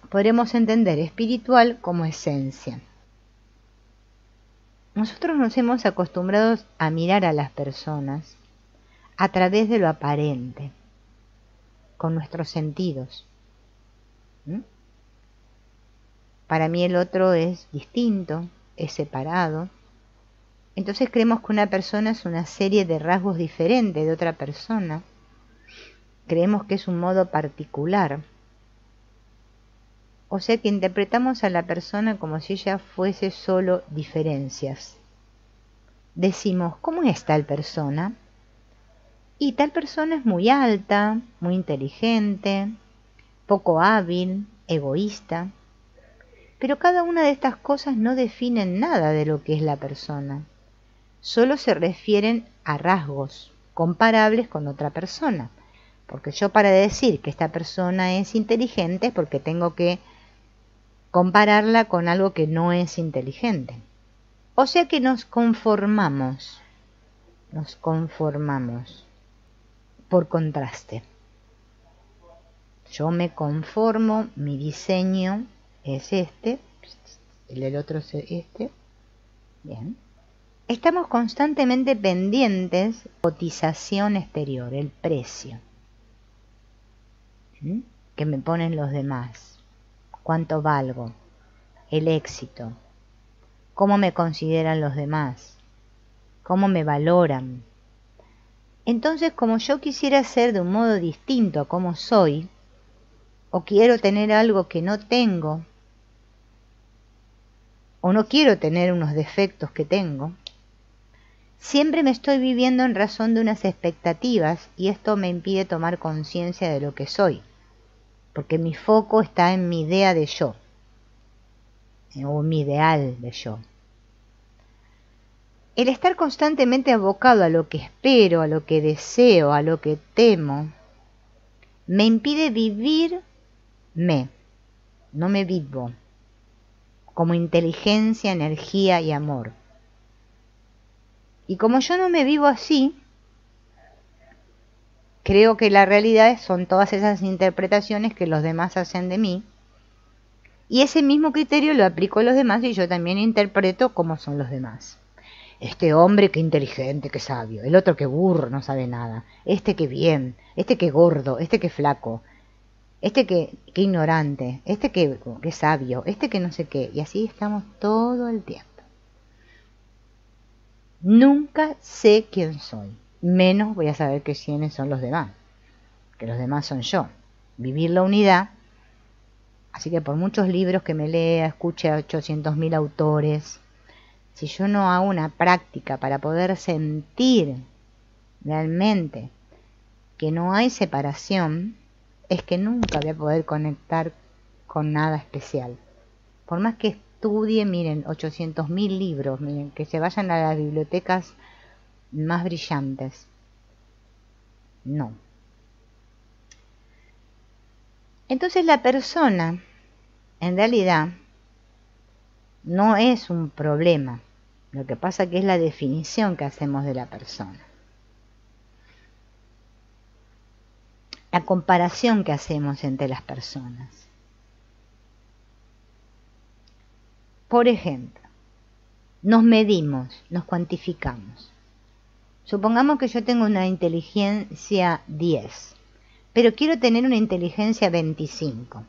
podremos entender espiritual como esencia. Nosotros nos hemos acostumbrado a mirar a las personas a través de lo aparente, con nuestros sentidos. Para mí el otro es distinto, es separado. Entonces creemos que una persona es una serie de rasgos diferentes de otra persona. Creemos que es un modo particular. O sea que interpretamos a la persona como si ella fuese solo diferencias. Decimos, ¿cómo es tal persona? Y tal persona es muy alta, muy inteligente, poco hábil, egoísta. Pero cada una de estas cosas no definen nada de lo que es la persona. Solo se refieren a rasgos comparables con otra persona. Porque yo para decir que esta persona es inteligente es porque tengo que compararla con algo que no es inteligente. O sea que nos conformamos por contraste. Yo me conformo, mi diseño es este, el del otro es este. Bien. Estamos constantemente pendientes de la cotización exterior, el precio que me ponen los demás, cuánto valgo, el éxito, cómo me consideran los demás, cómo me valoran. Entonces, como yo quisiera ser de un modo distinto a como soy, o quiero tener algo que no tengo, o no quiero tener unos defectos que tengo, siempre me estoy viviendo en razón de unas expectativas y esto me impide tomar conciencia de lo que soy, porque mi foco está en mi idea de yo, o mi ideal de yo. El estar constantemente abocado a lo que espero, a lo que deseo, a lo que temo, me impide vivirme, no me vivo, como inteligencia, energía y amor. Y como yo no me vivo así, creo que la realidad son todas esas interpretaciones que los demás hacen de mí, y ese mismo criterio lo aplico a los demás y yo también interpreto cómo son los demás. Este hombre qué inteligente, qué sabio, el otro qué burro, no sabe nada, este qué bien, este qué gordo, este qué flaco, este qué ignorante, este qué sabio, este qué no sé qué, y así estamos todo el tiempo. Nunca sé quién soy, menos voy a saber quiénes son los demás, que los demás son yo. Vivir la unidad, así que por muchos libros que me lea, escuche a 800.000 autores, si yo no hago una práctica para poder sentir realmente que no hay separación, es que nunca voy a poder conectar con nada especial. Por más que estudie, miren, 800.000 libros, miren, que se vayan a las bibliotecas más brillantes. No. Entonces la persona, en realidad, no es un problema. Lo que pasa que es la definición que hacemos de la persona. La comparación que hacemos entre las personas. Por ejemplo, nos medimos, nos cuantificamos. Supongamos que yo tengo una inteligencia 10, pero quiero tener una inteligencia 25.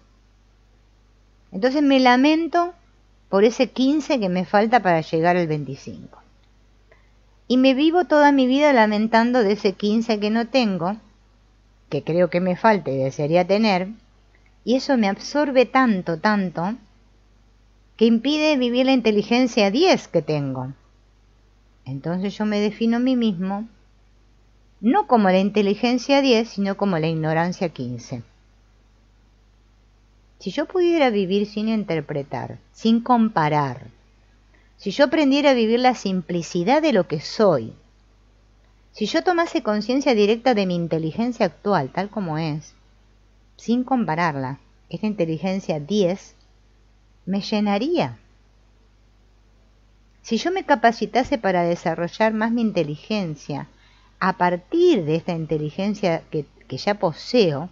Entonces me lamento por ese 15 que me falta para llegar al 25. Y me vivo toda mi vida lamentando de ese 15 que no tengo, que creo que me falta y desearía tener, y eso me absorbe tanto, que impide vivir la inteligencia 10 que tengo. Entonces yo me defino a mí mismo, no como la inteligencia 10, sino como la ignorancia 15. Si yo pudiera vivir sin interpretar, sin comparar, si yo aprendiera a vivir la simplicidad de lo que soy, si yo tomase conciencia directa de mi inteligencia actual, tal como es, sin compararla, esta inteligencia 10 me llenaría. Si yo me capacitase para desarrollar más mi inteligencia, a partir de esta inteligencia que ya poseo,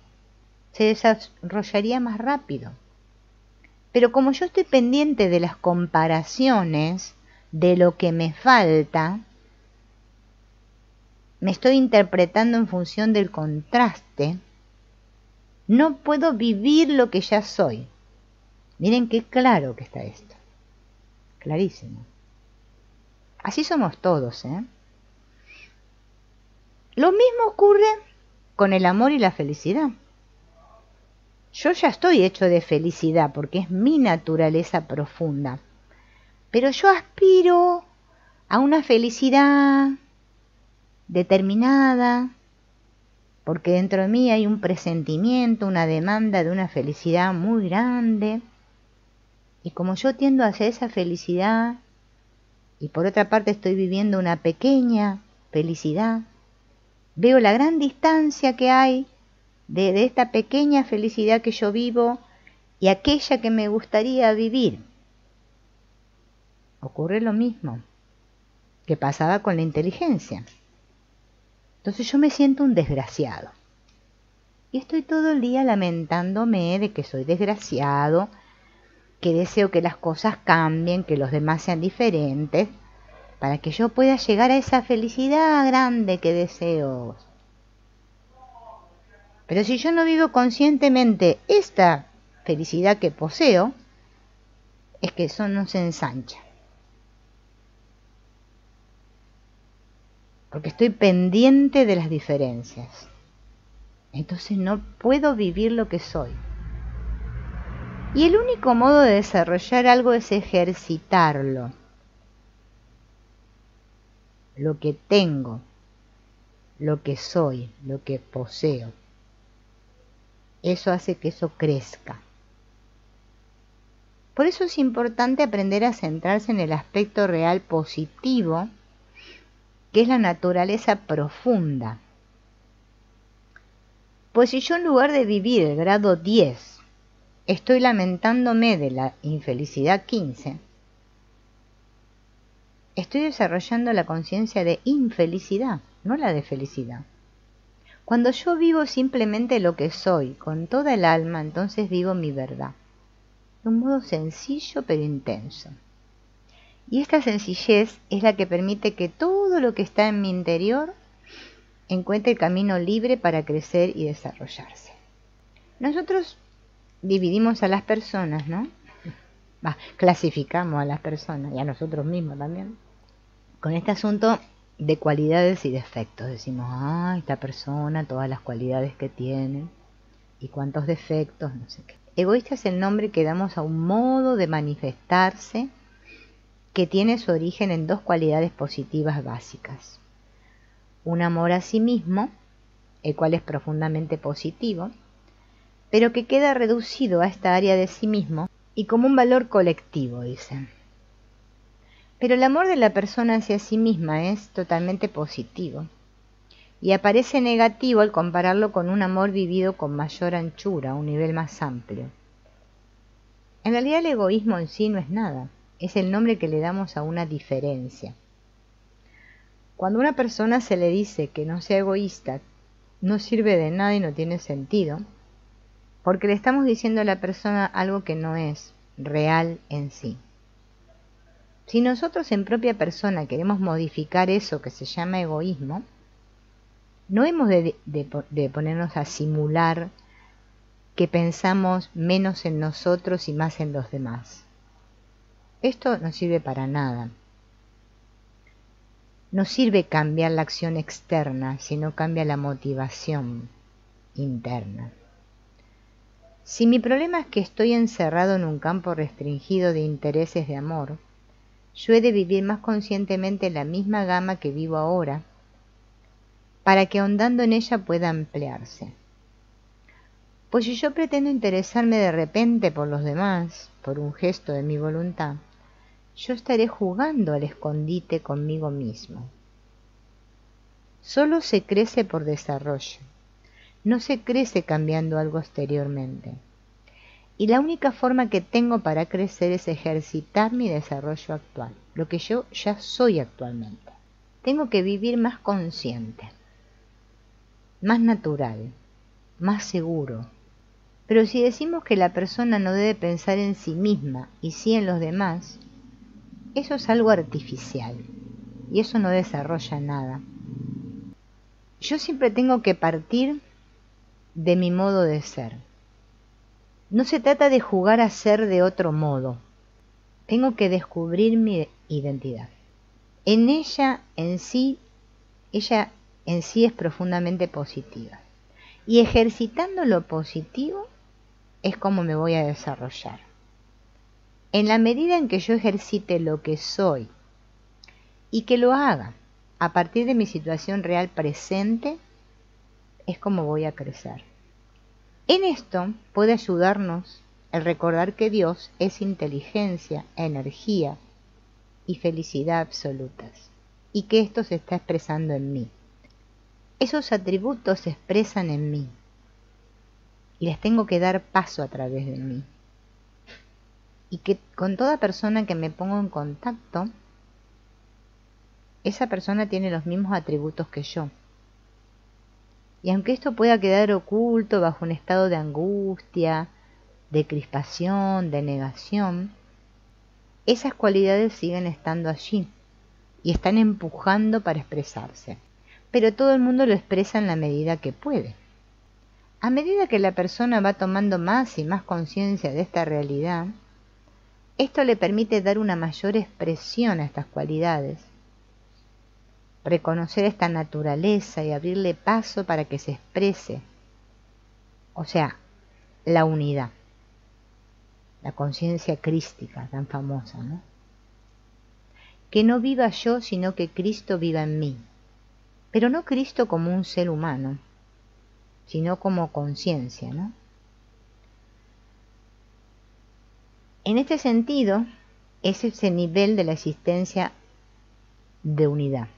se desarrollaría más rápido. Pero como yo estoy pendiente de las comparaciones, de lo que me falta, me estoy interpretando en función del contraste, no puedo vivir lo que ya soy. Miren qué claro que está esto. Clarísimo. Así somos todos, ¿eh? Lo mismo ocurre con el amor y la felicidad. Yo ya estoy hecho de felicidad porque es mi naturaleza profunda. Pero yo aspiro a una felicidad determinada, porque dentro de mí hay un presentimiento, una demanda de una felicidad muy grande. Y como yo tiendo hacia esa felicidad, y por otra parte estoy viviendo una pequeña felicidad, veo la gran distancia que hay de esta pequeña felicidad que yo vivo y aquella que me gustaría vivir. Ocurre lo mismo que pasaba con la inteligencia. Entonces yo me siento un desgraciado. Y estoy todo el día lamentándome de que soy desgraciado, que deseo que las cosas cambien, que los demás sean diferentes, para que yo pueda llegar a esa felicidad grande que deseo. Pero si yo no vivo conscientemente esta felicidad que poseo, es que eso no se ensancha. Porque estoy pendiente de las diferencias. Entonces no puedo vivir lo que soy. Y el único modo de desarrollar algo es ejercitarlo. Lo que tengo, lo que soy, lo que poseo. Eso hace que eso crezca. Por eso es importante aprender a centrarse en el aspecto real positivo, que es la naturaleza profunda. Pues si yo en lugar de vivir el grado 10, estoy lamentándome de la infelicidad 15, estoy desarrollando la conciencia de infelicidad, no la de felicidad. Cuando yo vivo simplemente lo que soy, con toda el alma, entonces vivo mi verdad. De un modo sencillo pero intenso. Y esta sencillez es la que permite que todo lo que está en mi interior encuentre el camino libre para crecer y desarrollarse. Nosotros dividimos a las personas, ¿no? Clasificamos a las personas y a nosotros mismos también. Con este asunto de cualidades y defectos. Decimos, esta persona, todas las cualidades que tiene y cuántos defectos, no sé qué. Egoísta es el nombre que damos a un modo de manifestarse que tiene su origen en dos cualidades positivas básicas. Un amor a sí mismo, el cual es profundamente positivo, pero que queda reducido a esta área de sí mismo y como un valor colectivo, dicen. Pero el amor de la persona hacia sí misma es totalmente positivo y aparece negativo al compararlo con un amor vivido con mayor anchura, un nivel más amplio. En realidad el egoísmo en sí no es nada, es el nombre que le damos a una diferencia. Cuando a una persona se le dice que no sea egoísta, no sirve de nada y no tiene sentido, porque le estamos diciendo a la persona algo que no es real en sí. Si nosotros en propia persona queremos modificar eso que se llama egoísmo, no hemos de ponernos a simular que pensamos menos en nosotros y más en los demás. Esto no sirve para nada. No sirve cambiar la acción externa, sino cambia la motivación interna. Si mi problema es que estoy encerrado en un campo restringido de intereses de amor, yo he de vivir más conscientemente la misma gama que vivo ahora, para que ahondando en ella pueda ampliarse. Pues si yo pretendo interesarme de repente por los demás, por un gesto de mi voluntad, yo estaré jugando al escondite conmigo mismo. Solo se crece por desarrollo, no se crece cambiando algo exteriormente. Y la única forma que tengo para crecer es ejercitar mi desarrollo actual, lo que yo ya soy actualmente. Tengo que vivir más consciente, más natural, más seguro, Pero si decimos que la persona no debe pensar en sí misma y sí en los demás, eso es algo artificial y eso no desarrolla nada. Yo siempre tengo que partir de mi modo de ser. No se trata de jugar a ser de otro modo. Tengo que descubrir mi identidad. Ella en sí es profundamente positiva. Y ejercitando lo positivo es como me voy a desarrollar. En la medida en que yo ejercite lo que soy y que lo haga a partir de mi situación real presente, es como voy a crecer. En esto puede ayudarnos el recordar que Dios es inteligencia, energía y felicidad absolutas, y que esto se está expresando en mí. Esos atributos se expresan en mí, y les tengo que dar paso a través de mí. Y que con toda persona que me pongo en contacto, esa persona tiene los mismos atributos que yo. Y aunque esto pueda quedar oculto bajo un estado de angustia, de crispación, de negación, esas cualidades siguen estando allí y están empujando para expresarse. Pero todo el mundo lo expresa en la medida que puede. A medida que la persona va tomando más y más conciencia de esta realidad, esto le permite dar una mayor expresión a estas cualidades, reconocer esta naturaleza y abrirle paso para que se exprese. O sea, la unidad, la conciencia crística tan famosa, ¿no? Que no viva yo, sino que Cristo viva en mí. Pero no Cristo como un ser humano, sino como conciencia, ¿no? En este sentido, es ese nivel de la existencia de unidad,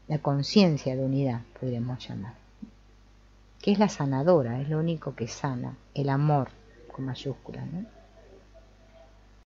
la conciencia de unidad, podríamos llamar, que es la sanadora, es lo único que sana, el amor con mayúsculas, ¿no?